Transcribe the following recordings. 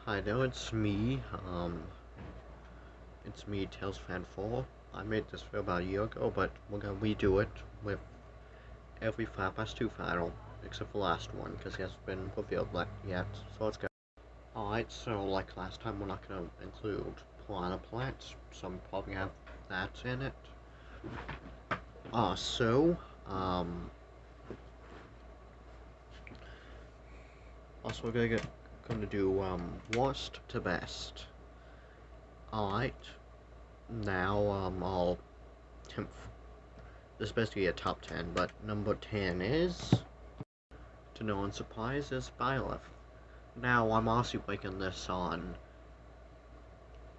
Hi there, it's me, Tails Fan 4. I made this video about a year ago, but we're gonna redo it with every 5x2 final, except for the last one, because it hasn't been revealed yet, so let's go. Alright, so like last time, we're not gonna include piranha plants, so we probably have that in it. Also, we're gonna do, worst to best. Alright, now, this is basically a top 10, but number 10 is, to no one's surprise, is Byleth. Now, I'm also making this on,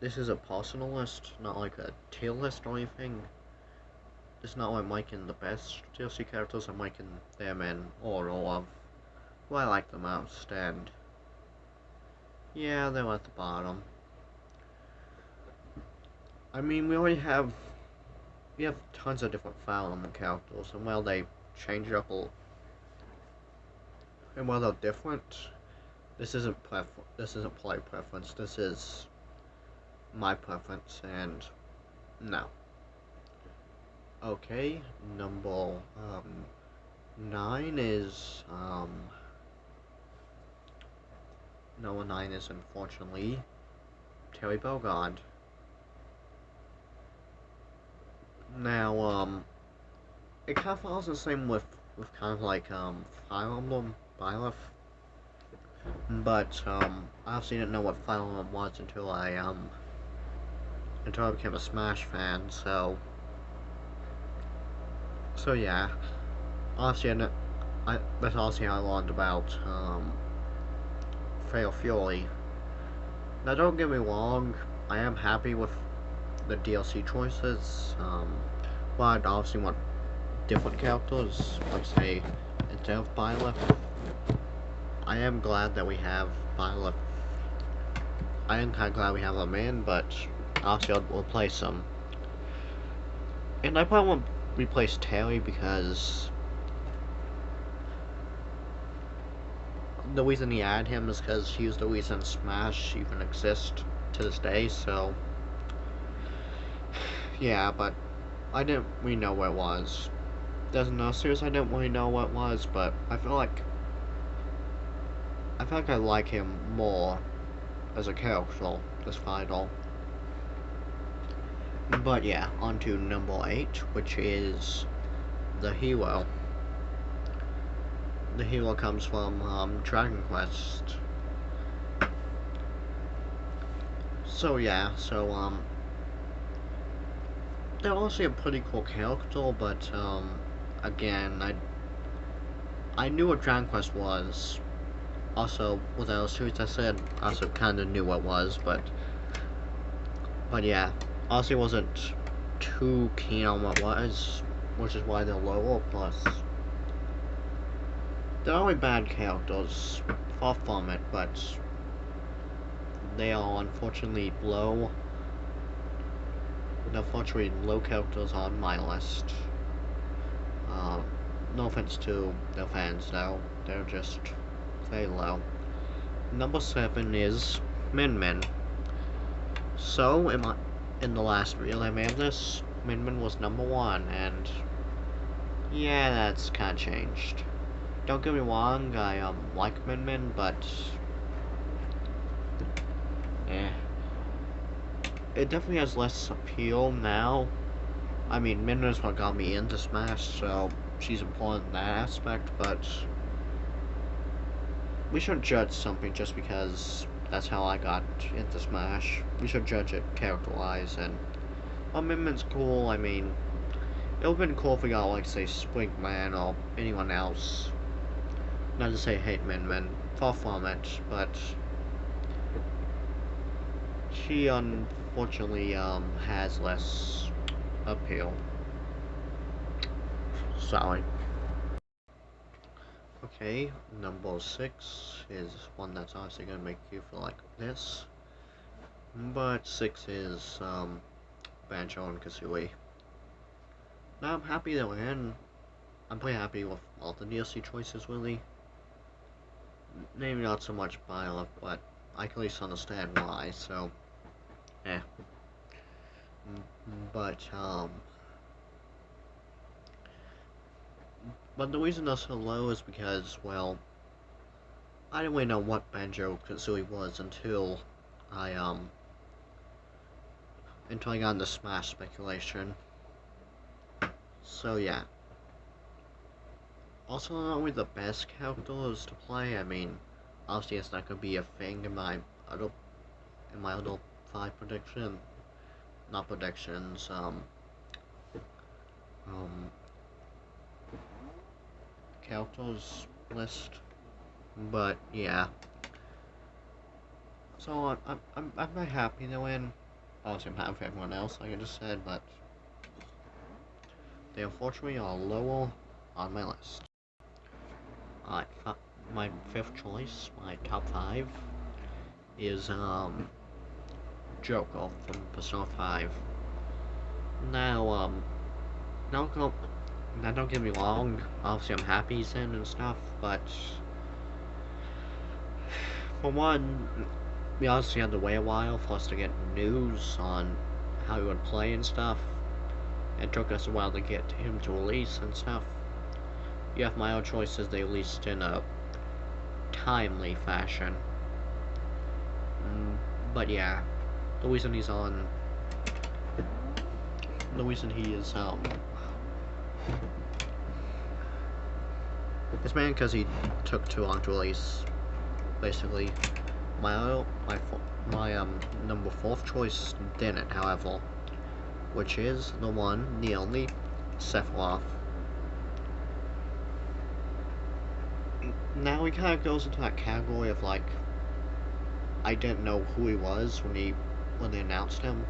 this is a personal list, not like a tier list or anything. It's not like I'm making the best DLC characters, I'm making them in order of who I like the most, and yeah, they're at the bottom. I mean, we have tons of different Fire Emblem characters, and while they change up and while they're different, this isn't play preference, this is my preference, and no. Okay, number 9 is number 9 is unfortunately Terry Belgard. Now, it kind of follows the same with kind of like Fire Emblem Byleth, but I obviously didn't know what Fire Emblem was until I became a Smash fan. So yeah, obviously that's also how I learned about Fatal Fury. Now, don't get me wrong, I am happy with the DLC choices. But I'd obviously want different characters, like say, instead of Byleth. I am glad that we have Byleth. I am kind of glad we have them in, but obviously I'll replace them. And I probably won't replace Terry because the reason he added him is because he was the reason Smash even exists to this day, so yeah, but I didn't really know what it was. There's no series I didn't really know what it was, but I feel like I like him more as a character, this final. But yeah, on to number 8, which is the hero. The hero comes from Dragon Quest. So yeah, they're also a pretty cool character, but again, I knew what Dragon Quest was. Also, without a series I said, I also kind of knew what it was, but yeah, honestly wasn't too keen on what it was, which is why they're lower. Plus, they're not really bad characters, far from it, but they are unfortunately low. Unfortunately, low characters on my list. No offense to their fans, though, they're just very low. Number 7 is Min Min. So, in the last video I made this, Min Min was number 1, and yeah, that's kind of changed. Don't get me wrong, I like Min Min, but it definitely has less appeal now. I mean, Min Min is what got me into Smash, so she's important in that aspect, but we shouldn't judge something just because that's how I got into Smash. We should judge it character-wise, and Min Min's cool. I mean, it would've been cool if we got, like, say, Sprinkman or anyone else. Not to say hate Min Min, far from it, but she unfortunately has less appeal. Sorry. Okay, number 6 is one that's obviously gonna make you feel like this. But 6 is Banjo and Kazooie. Now I'm happy that we're in. I'm pretty happy with all the DLC choices, really. Maybe not so much Byleth, but I can at least understand why, so, eh. But, but the reason they're so low is because, well, I didn't really know what Banjo-Kazooie was I, until I got into Smash speculation. So, yeah. Also, not only the best characters to play, I mean, obviously it's not gonna be a thing in my other 5 prediction, not predictions, um, characters list, but yeah. So I'm very happy to win. Obviously, I'm happy for everyone else, like I just said, but they unfortunately are lower on my list. Alright, my 5th choice, my top 5, is Joker from Persona 5. Now, now don't get me wrong, obviously I'm happy he's in and stuff, but for one, we obviously had to wait a while for us to get news on how he would play and stuff. It took us a while to get him to release and stuff. You have my other choices, they released in a timely fashion. But yeah, the reason he is, it's mainly because he took too long to release, basically. My number 4th choice didn't, however, which is the one, the only, Sephiroth. Now he kind of goes into that category of like, I didn't know who he was when they announced him.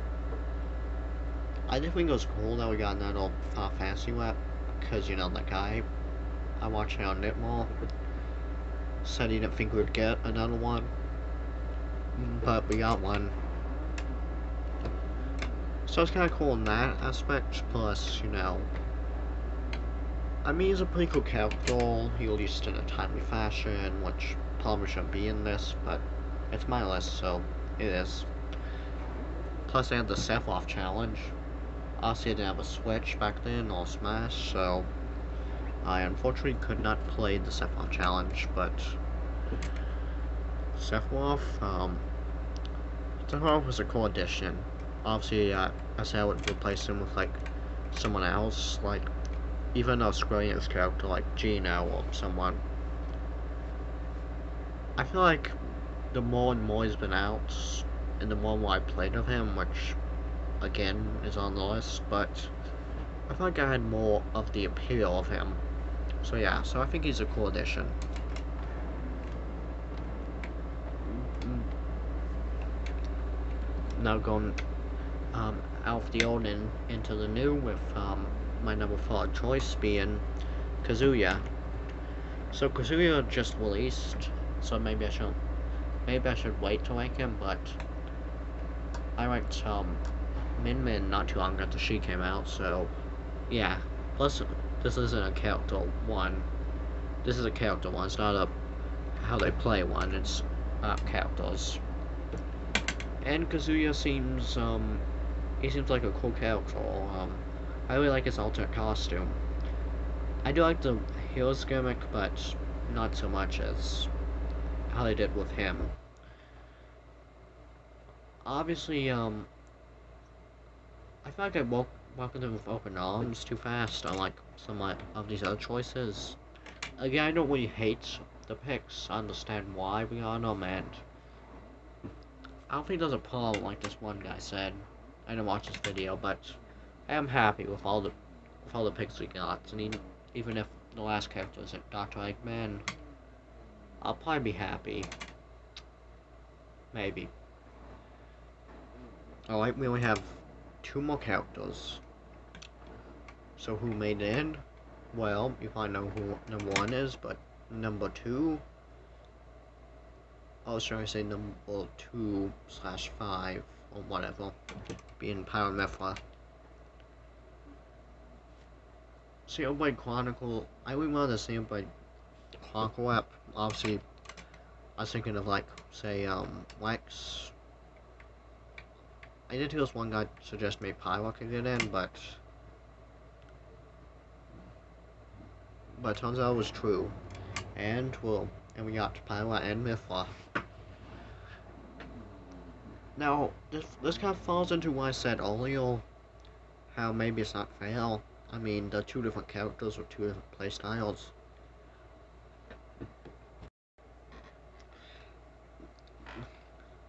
I did think it was cool that we got another Final Fantasy rep, because, you know, that guy I watched on Nitmore said he didn't think we would get another one, but we got one. So it's kind of cool in that aspect, plus, you know, I mean, he's a pretty cool character, he released in a timely fashion, which probably shouldn't be in this, but it's my list, so it is. Plus, they had the Sephiroth challenge. Obviously, I didn't have a Switch back then, or Smash, so I unfortunately could not play the Sephiroth challenge, but Sephiroth was a cool addition. Obviously, I said I would replace him with, like, someone else, like, even a Square Enix character, like Gino or someone. I feel like the more and more he's been out, and the more and more I played of him, which, again, is on the list, but I feel like I had more of the appeal of him. So yeah, so I think he's a cool addition. Now going out of the old and into the new with my number 4 choice being Kazuya. So Kazuya just released, so maybe I should wait to rank him, but I ranked Min Min not too long after she came out, so yeah. Plus, this isn't a character one. This is a character one. It's not a how they play one. It's characters. And Kazuya seems he seems like a cool character. I really like his alternate costume. I do like the hero's gimmick, but not so much as how they did with him. Obviously, I feel like I welcomed him with open arms too fast, unlike some of these other choices. Again, I don't really hate the picks. I understand why we got them, and I don't think there's a problem like this one guy said. I didn't watch this video, but I am happy with all the picks we got, and even if the last character is Dr. Eggman, I'll probably be happy. Maybe. Alright, we only have 2 more characters. So who made it in? Well, you probably know who number 1 is, but number 2... I was trying to say number 2/5, or whatever, being Paramethra. Xenoblade Chronicle, I really wanted the Xenoblade Chronicle app. Obviously, I was thinking of like, say, Lex. I did hear this one guy suggest maybe Pilot could get in, but turns out it was true. And we got Pilot and Mifla. Now, this kind of falls into what I said earlier, how maybe it's not fair. I mean, they're two different characters with two different playstyles.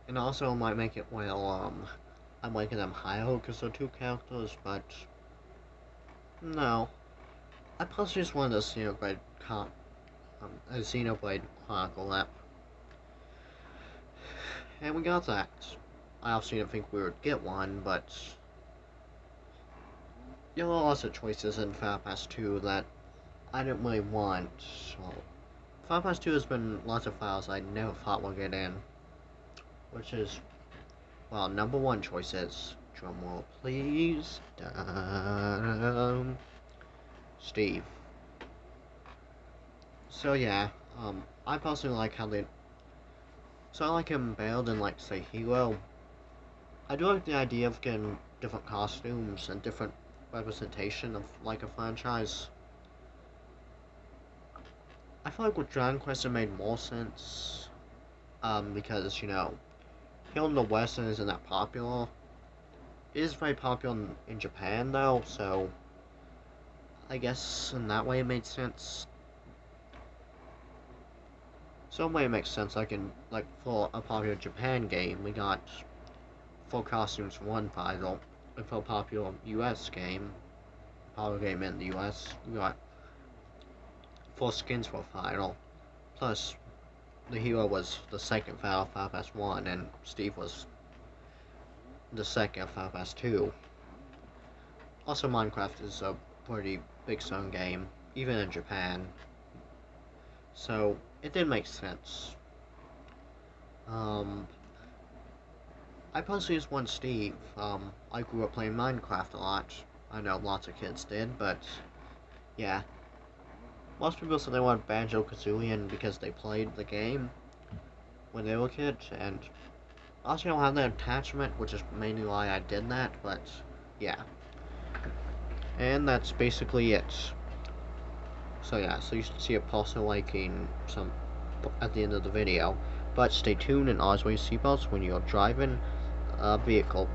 And also, it might make it, well, I'm making them higher because they're two characters, but no. I personally just wanted a Xenoblade Chronicle app. And we got that. I obviously didn't think we would get one, but there were lots of choices in Final Pass 2 that I didn't really want. So, Final Pass 2 has been lots of files I never thought would get in. Which is, well, number one choice is, drumroll please, Steve. So yeah, I personally like how they, so I like him better than, like, say, Hero. I do like the idea of getting different costumes and different representation of, like, a franchise. I feel like with Dragon Quest it made more sense, because, you know, here in the West it isn't that popular. It is very popular in Japan, though, so I guess in that way it made sense. Some way it makes sense, like for a popular Japan game, we got 4 costumes for one title, and for a popular US game, popular game in the US, we got 4 skins for a title, plus the hero was the second Final Pass 1, and Steve was the second Final Pass 2. Also, Minecraft is a pretty big selling game, even in Japan, so it did make sense. I personally just want Steve. I grew up playing Minecraft a lot. I know lots of kids did, but yeah. Most people said they wanted Banjo-Kazooie because they played the game when they were kids, and also I don't have that attachment, which is mainly why I did that, but yeah. And that's basically it. So yeah, so you should see a poster liking some at the end of the video. But stay tuned and always wear your seatbelts when you're driving a vehicle.